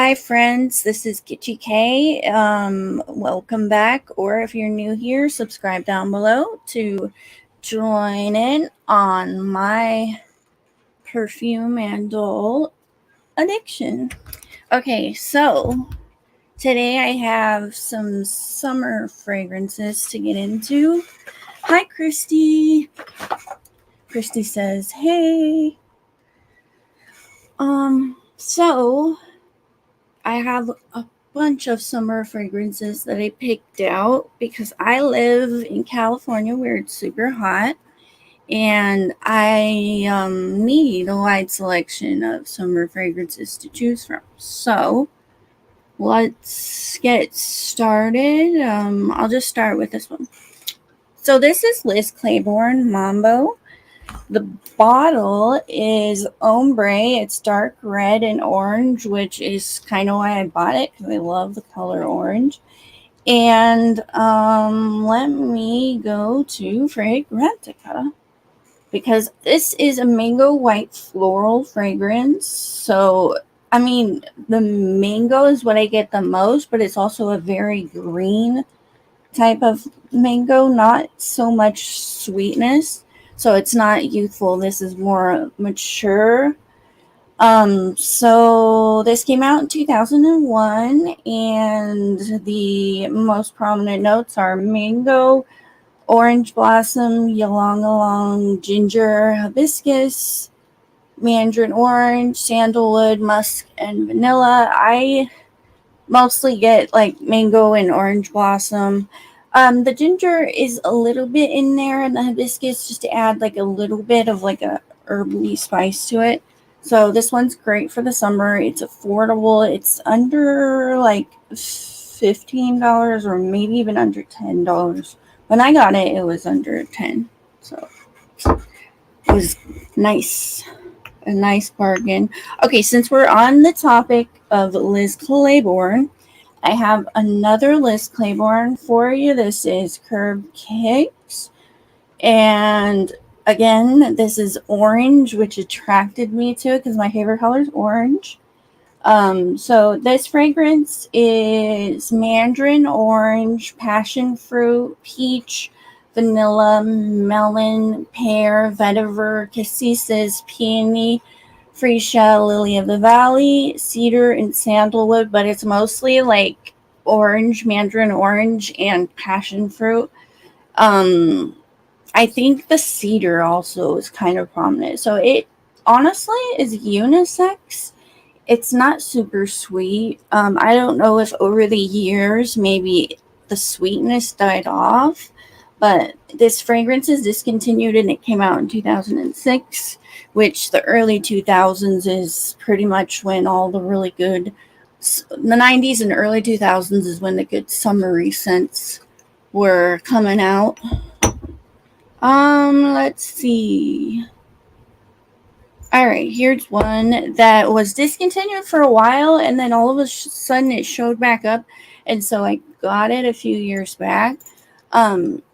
Hi, friends. This is Gitchy K. Welcome back, or if you're new here, subscribe down below to join in on my perfume and doll addiction. Okay, so today I have some summer fragrances to get into. Hi, Christy. Christy says, "Hey." So I have a bunch of summer fragrances that I picked out because I live in California where it's super hot and I need a wide selection of summer fragrances to choose from. So let's get started. I'll just start with this one. So this is Liz Claiborne Mambo. The bottle is ombre. It's dark red and orange, which is kind of why I bought it because I love the color orange. And let me go to Fragrantica because this is a mango white floral fragrance. So, I mean, the mango is what I get the most, but it's also a very green type of mango, not so much sweetness. So it's not youthful. This is more mature. So this came out in 2001, and the most prominent notes are mango, orange blossom, ylang ylang, ginger, hibiscus, mandarin orange, sandalwood, musk, and vanilla. I mostly get like mango and orange blossom. The ginger is a little bit in there, and the hibiscus just to add like a little bit of like a herby spice to it. So this one's great for the summer. It's affordable. It's under like $15 or maybe even under $10. When I got it, it was under 10. So it was nice. A nice bargain. Okay, since we're on the topic of Liz Claiborne, I have another Liz Claiborne for you. This is Curb Cakes. And again, this is orange, which attracted me to it because my favorite color is orange. So this fragrance is mandarin orange, passion fruit, peach, vanilla, melon, pear, vetiver, cassis, peony, freesia, lily of the valley, cedar, and sandalwood. But it's mostly like orange, mandarin orange, and passion fruit. Um, I think the cedar also is kind of prominent. So it honestly is unisex. It's not super sweet. I don't know if over the years maybe the sweetness died off, but this fragrance is discontinued and it came out in 2006, which the early 2000s is pretty much when all the really good, the 90s and early 2000s is when the good summery scents were coming out. Let's see. All right, here's one that was discontinued for a while, and then all of a sudden it showed back up, and so I got it a few years back.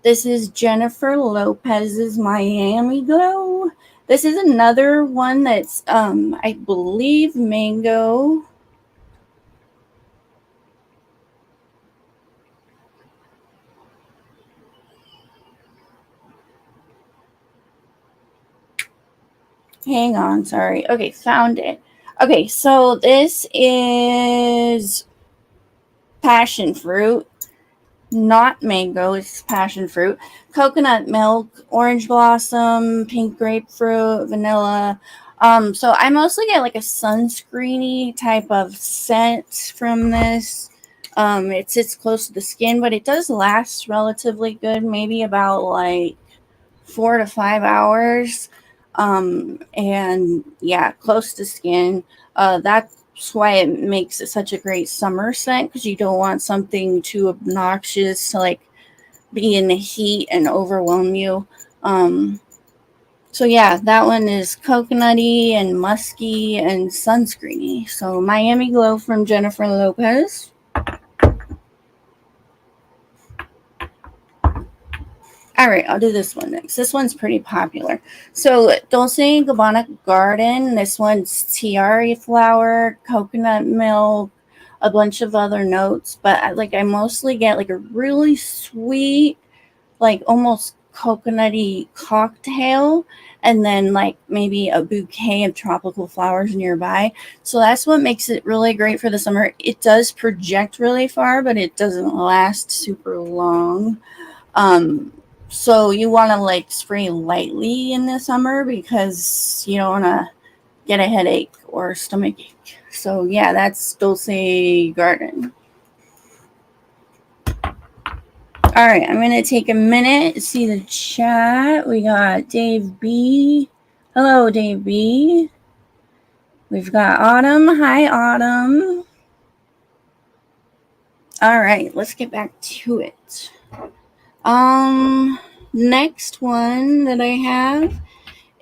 This is Jennifer Lopez's Miami Glow. This is another one that's, I believe, mango. Hang on, sorry. Okay, found it. Okay, so this is passion fruit, not mango, it's passion fruit, coconut milk, orange blossom, pink grapefruit, vanilla. So I mostly get like a sunscreeny type of scent from this. It sits close to the skin, but it does last relatively good, maybe about like 4 to 5 hours. And yeah, close to skin. That's why it makes it such a great summer scent because you don't want something too obnoxious to like be in the heat and overwhelm you. So yeah, that one is coconutty and musky and sunscreeny. So Miami Glow from Jennifer Lopez. All right, I'll do this one next. This one's pretty popular. So Dolce & Gabbana Garden. This one's tiare flower, coconut milk, a bunch of other notes, but I mostly get like a really sweet, like almost coconutty cocktail, and then like maybe a bouquet of tropical flowers nearby. So that's what makes it really great for the summer. It does project really far, but it doesn't last super long. Um, so you want to like spray lightly in the summer because you don't want to get a headache or stomach ache. So yeah, that's Dulce Garden. All right, I'm going to take a minute to see the chat. We got Dave B. Hello, Dave B. We've got Autumn. Hi, Autumn. All right, let's get back to it. Next one that I have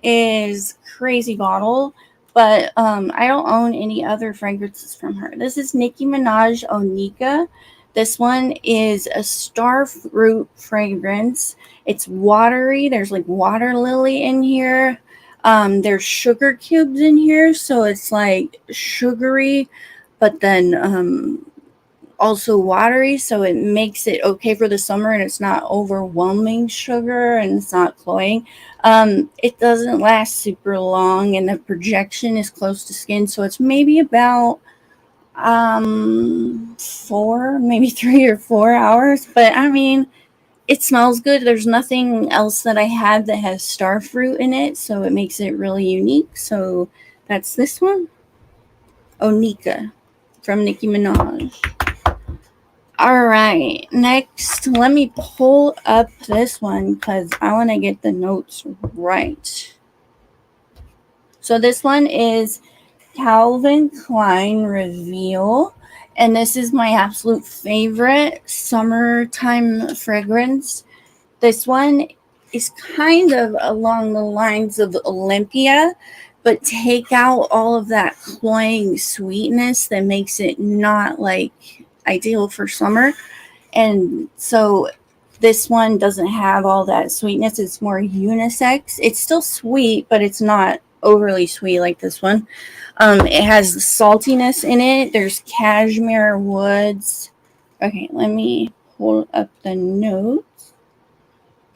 is Crazy Bottle, but I don't own any other fragrances from her. This is Nicki Minaj Onika. This one is a star fruit fragrance. It's watery. There's like water lily in here. There's sugar cubes in here, so it's like sugary, but then also watery, so it makes it okay for the summer, and it's not overwhelming sugar, and it's not cloying. It doesn't last super long, and the projection is close to skin, so it's maybe about 3 or 4 hours. But I mean, it smells good. There's nothing else that I have that has star fruit in it, so it makes it really unique. So that's this one, Onika, from Nicki Minaj. All right, next, let me pull up this one because I want to get the notes right. So this one is Calvin Klein Reveal, and this is my absolute favorite summertime fragrance. This one is kind of along the lines of Olympia, but take out all of that cloying sweetness that makes it not like ideal for summer. And so this one doesn't have all that sweetness. It's more unisex. It's still sweet, but it's not overly sweet like this one. It has saltiness in it. There's cashmere woods. Okay, let me pull up the notes.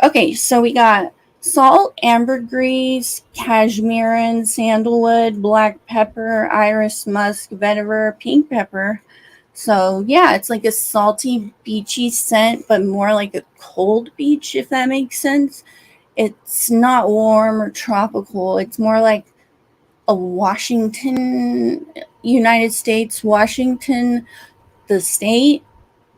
Okay, so we got salt, ambergris, cashmere, sandalwood, black pepper, iris musk, vetiver, pink pepper. So yeah, it's like a salty, beachy scent, but more like a cold beach, if that makes sense. It's not warm or tropical. It's more like a United States, Washington, the state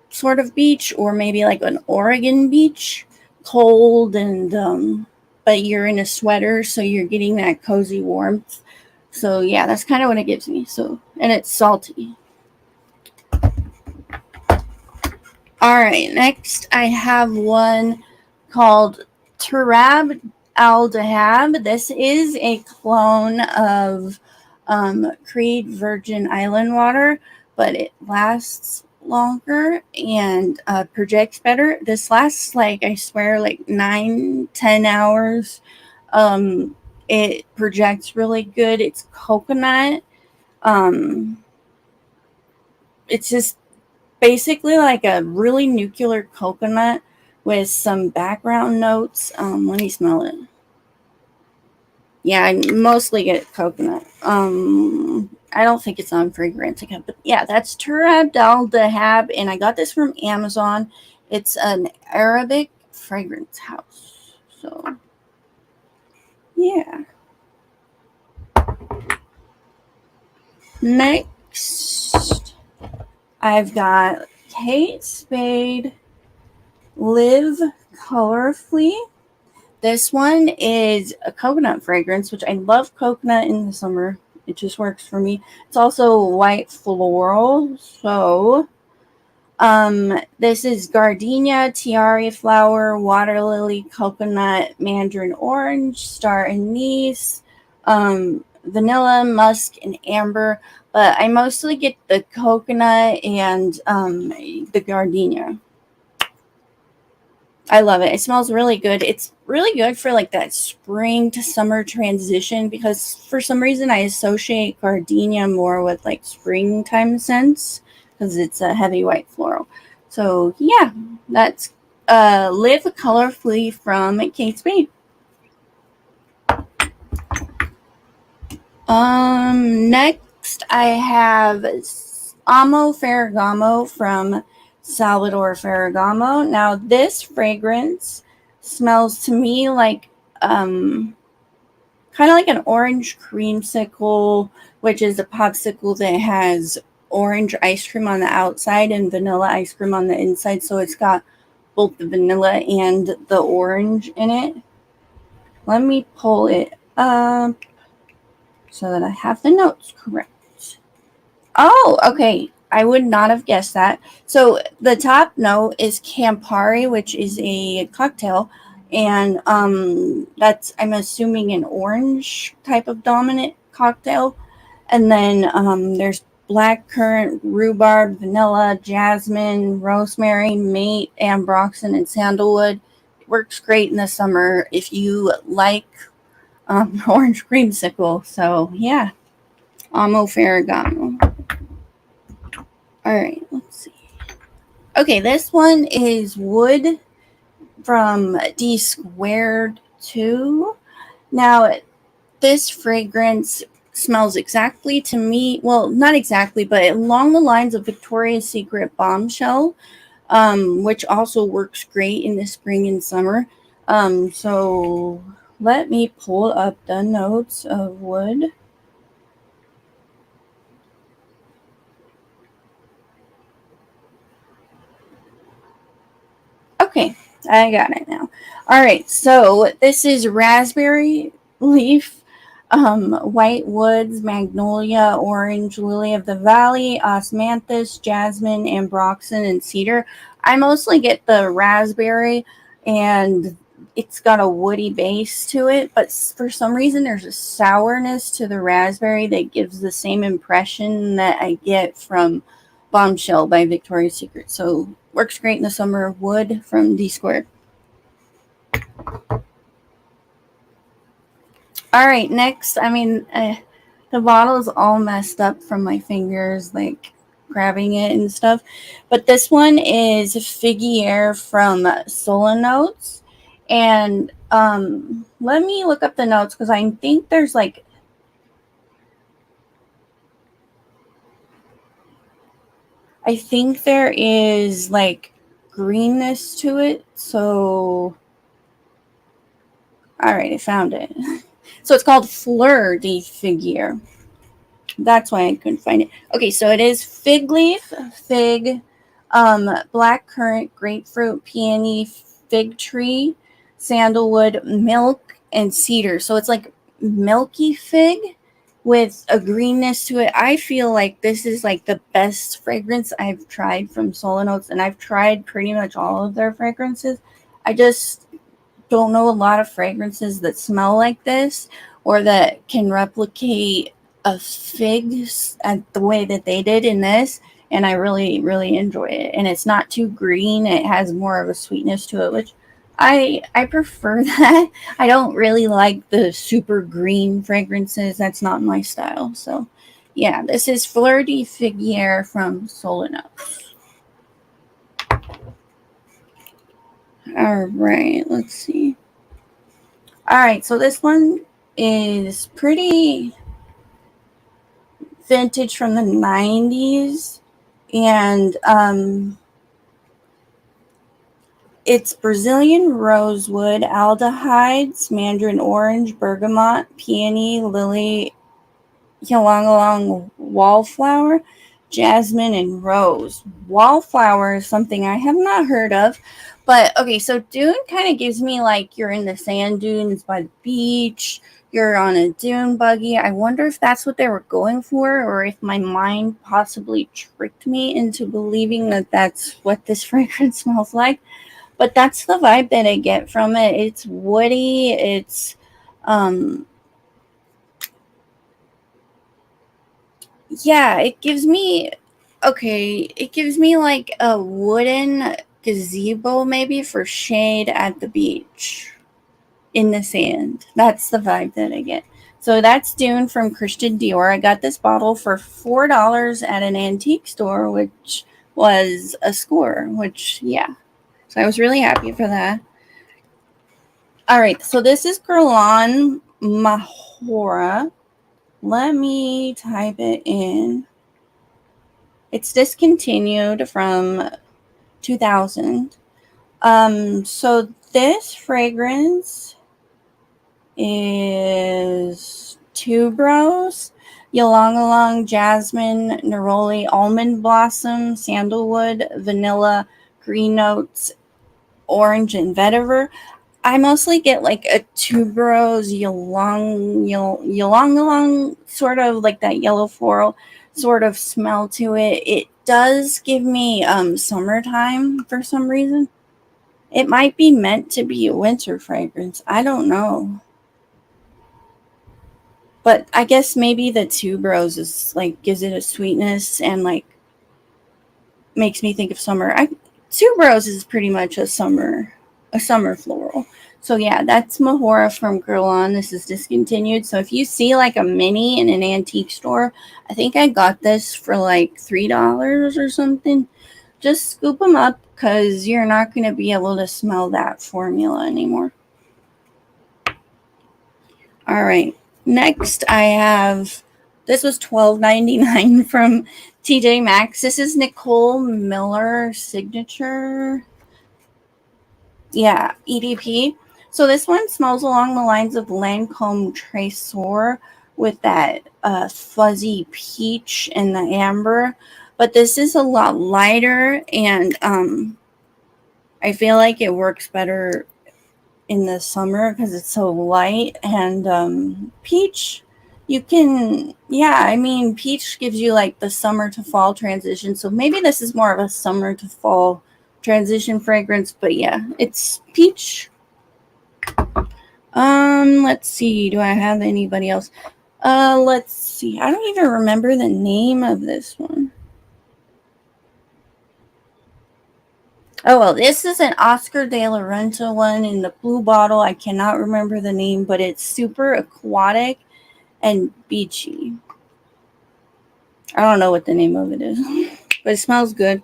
sort of beach, or maybe like an Oregon beach, cold and but you're in a sweater, so you're getting that cozy warmth. So yeah, that's kind of what it gives me. So, and it's salty. All right, next I have one called Turab Al Dahab. This is a clone of Creed Virgin Island water, but it lasts longer and projects better. This lasts like, I swear, like 9-10 hours. It projects really good. It's coconut. It's just basically like a really nuclear coconut with some background notes. Let me smell it. Yeah, I mostly get coconut. I don't think it's on Fragrantica, but yeah, that's Turab Al Dahab, and I got this from Amazon. It's an Arabic fragrance house. So yeah. Next, I've got Kate Spade Live Colorfully. This one is a coconut fragrance, which I love coconut in the summer. It just works for me. It's also white floral. So this is gardenia, tiare flower, water lily, coconut, mandarin orange, star anise, vanilla, musk, and amber. But I mostly get the coconut and the gardenia. I love it. It smells really good. It's really good for like that spring to summer transition, because for some reason I associate gardenia more with like springtime scents. because it's a heavy white floral. So yeah, that's Live Colorfully from Kate Spade. Next I have Amo Ferragamo from Salvador Ferragamo. Now this fragrance smells to me like kind of like an orange creamsicle, which is a popsicle that has orange ice cream on the outside and vanilla ice cream on the inside. So it's got both the vanilla and the orange in it. Let me pull it up so that I have the notes correct. Oh, okay. I would not have guessed that. So the top note is Campari, which is a cocktail, and that's, I'm assuming, an orange type of dominant cocktail. And then there's blackcurrant, rhubarb, vanilla, jasmine, rosemary, mate, ambroxan, and sandalwood. It works great in the summer if you like orange creamsicle. So yeah, Amo Ferragamo. All right, let's see. Okay, this one is Wood from D Squared 2. Now, this fragrance smells exactly to me, well, not exactly, but along the lines of Victoria's Secret Bombshell, which also works great in the spring and summer. So let me pull up the notes of Wood. Okay, I got it now. All right, so this is raspberry leaf, white woods, magnolia, orange, lily of the valley, osmanthus, jasmine, ambroxan, and cedar. I mostly get the raspberry, and it's got a woody base to it, but for some reason there's a sourness to the raspberry that gives the same impression that I get from Bombshell by Victoria's Secret. So works great in the summer. Wood from D Squared. All right, next. The bottle is all messed up from my fingers, like grabbing it and stuff. But this one is Figuier from Sola Notes. And let me look up the notes because I think there's like I think there is like greenness to it. So, all right, I found it. So it's called Fleur de Figuier. That's why I couldn't find it. Okay, so it is fig leaf, fig, black currant, grapefruit, peony, fig tree, sandalwood, milk, and cedar. So it's like milky fig with a greenness to it. I feel like this is like the best fragrance I've tried from Sola Notes, and I've tried pretty much all of their fragrances. I just don't know a lot of fragrances that smell like this or that can replicate a fig at the way that they did in this, and I really really enjoy it. And it's not too green, it has more of a sweetness to it, which I prefer that. I don't really like the super green fragrances. That's not my style. So yeah, this is Fleur de Figuier from Sola Notes. All right, let's see. All right, so this one is pretty vintage from the 90s, and it's Brazilian rosewood, aldehydes, mandarin orange, bergamot, peony, lily, ylang ylang, wallflower, jasmine, and rose. Wallflower is something I have not heard of. But okay, so dune kind of gives me like you're in the sand dunes by the beach, you're on a dune buggy. I wonder if that's what they were going for, or if my mind possibly tricked me into believing that that's what this fragrance smells like. But that's the vibe that I get from it. It's woody, it's um yeah, it gives me like a wooden gazebo maybe for shade at the beach in the sand. That's the vibe that I get. So that's Dune from Christian Dior. I got this bottle for $4 at an antique store, which was a score, which, yeah. So I was really happy for that. All right, so this is Guerlain Mahora. Let me type it in. It's discontinued from 2000. So this fragrance is tuberose, ylang ylang, jasmine, neroli, almond blossom, sandalwood, vanilla, green notes, orange, and vetiver. I mostly get like a tuberose, ylang, sort of like that yellow floral sort of smell to it. It does give me summertime for some reason. It might be meant to be a winter fragrance. I don't know. But I guess maybe the tuberose is like gives it a sweetness and like makes me think of summer. Tuberose is pretty much a summer floral. So yeah, that's Mahora from Guerlain. This is discontinued. So if you see like a mini in an antique store, I think I got this for like $3 or something. Just scoop them up because you're not going to be able to smell that formula anymore. All right. Next, I have this was $12.99 from TJ Maxx. This is Nicole Miller Signature. Yeah, EDP. So this one smells along the lines of Lancome Tresor with that fuzzy peach and the amber. But this is a lot lighter, and I feel like it works better in the summer because it's so light. And peach, you can, yeah, I mean, peach gives you like the summer to fall transition. So maybe this is more of a summer to fall transition fragrance, but yeah, it's peach. Let's see, do I have anybody else? Let's see, I don't even remember the name of this one. Oh, well, this is an Oscar de la Renta one in the blue bottle. I cannot remember the name, but it's super aquatic and beachy. I don't know what the name of it is, but it smells good.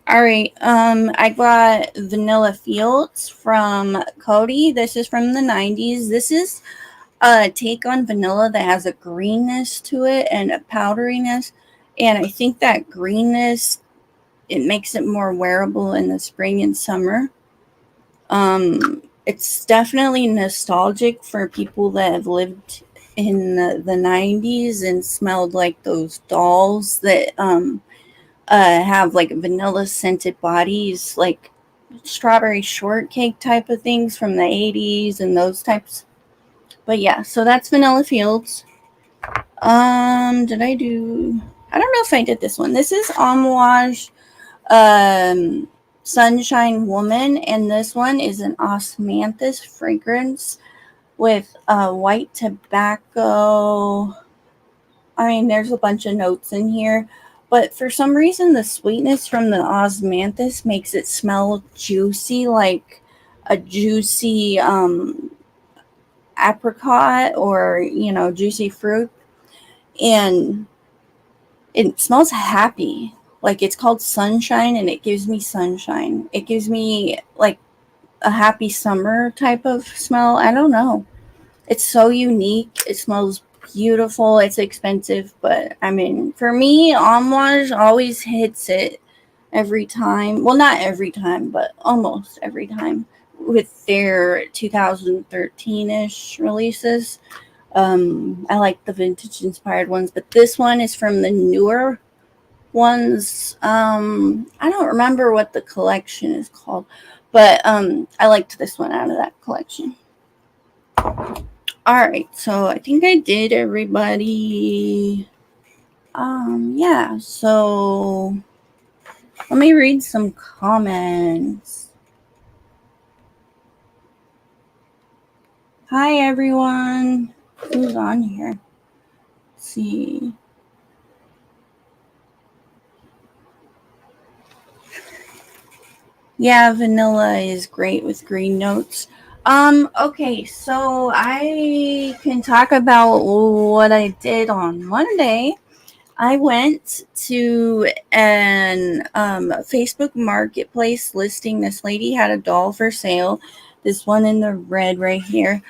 All right, I got Vanilla Fields from Coty. This is from the 90s. This is a take on vanilla that has a greenness to it and a powderiness. And I think that greenness, it makes it more wearable in the spring and summer. It's definitely nostalgic for people that have lived in the 90s and smelled like those dolls that have like vanilla scented bodies, like strawberry shortcake type of things from the 80s and those types. But yeah, so that's Vanilla Fields. Did I do? I don't know if I did this one. This is Amouage Sunshine Woman, and this one is an osmanthus fragrance with white tobacco. I mean, there's a bunch of notes in here, but for some reason, the sweetness from the osmanthus makes it smell juicy, like a juicy apricot or, juicy fruit. And it smells happy. Like it's called Sunshine, and it gives me sunshine. It gives me like a happy summer type of smell. I don't know. It's so unique. It smells beautiful. It's expensive, but I mean, for me, Amouage always hits it every time. Well, not every time, but almost every time with their 2013-ish releases. I like the vintage inspired ones, but this one is from the newer ones. I don't remember what the collection is called, but I liked this one out of that collection. All right, so I think I did everybody. Yeah, so let me read some comments. Hi, everyone. Who's on here? Let's see. Yeah, vanilla is great with green notes. Okay, so I can talk about what I did on Monday. I went to an Facebook marketplace listing. This lady had a doll for sale. This one in the red right here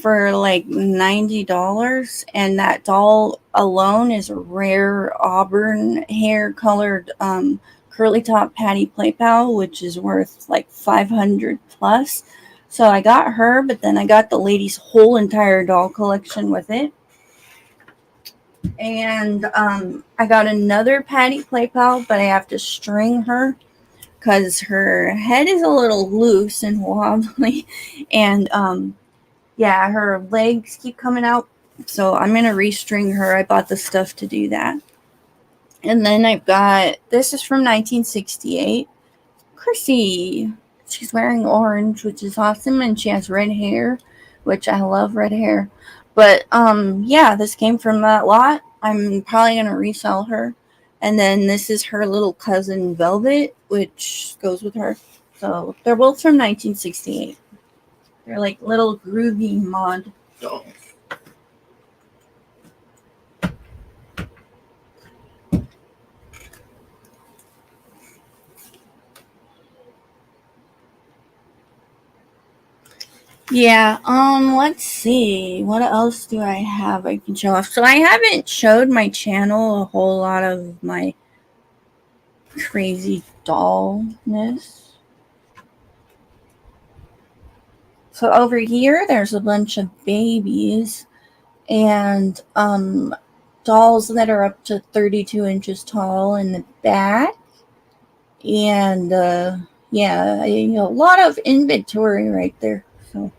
for like $90. And that doll alone is a rare auburn hair colored curly top Patty Play Pal, which is worth like 500 plus. So I got her, but then I got the lady's whole entire doll collection with it. And I got another Patty Play Pal, but I have to string her because her head is a little loose and wobbly. And yeah, her legs keep coming out. So I'm going to restring her. I bought the stuff to do that. And then I've got, this is from 1968. Chrissy. She's wearing orange, which is awesome. And she has red hair, which I love red hair. But yeah, this came from that lot. I'm probably going to resell her. And then this is her little cousin Velvet, which goes with her. So they're both from 1968. They're like little groovy mod dolls. Yeah, let's see. What else do I have I can show off? So I haven't showed my channel a whole lot of my crazy dollness. So over here there's a bunch of babies and dolls that are up to 32 inches tall in the back. And yeah, a lot of inventory right there. So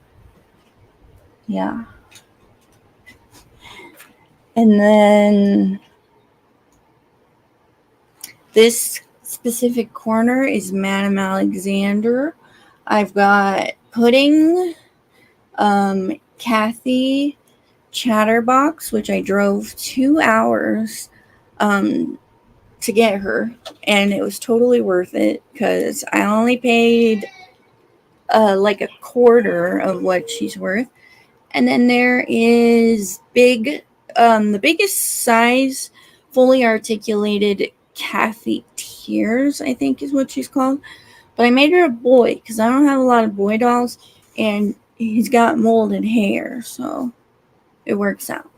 yeah. And then this specific corner is Madame Alexander. I've got Pudding, Kathy, Chatterbox, which I drove 2 hours to get her, and it was totally worth it because I only paid like a quarter of what she's worth. And then there is Big, the biggest size, fully articulated Kathy Tears, I think is what she's called. But I made her a boy because I don't have a lot of boy dolls, and he's got molded hair, so it works out.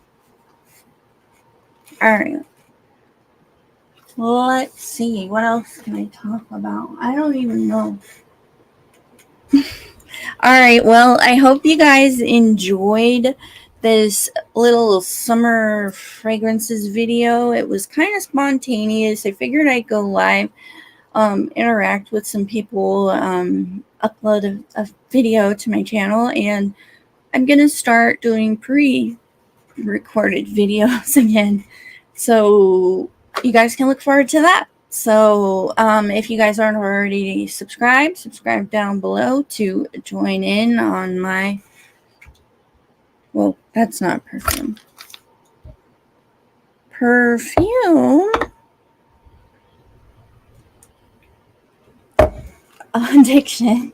All right. Let's see. What else can I talk about? I don't even know. All right. Well, I hope you guys enjoyed this little summer fragrances video. It was kind of spontaneous. I figured I'd go live, interact with some people, upload a video to my channel, and I'm going to start doing pre-recorded videos again. So you guys can look forward to that. So if you guys aren't already subscribed, subscribe down below to join in on my, well, that's not perfume. Perfume addiction.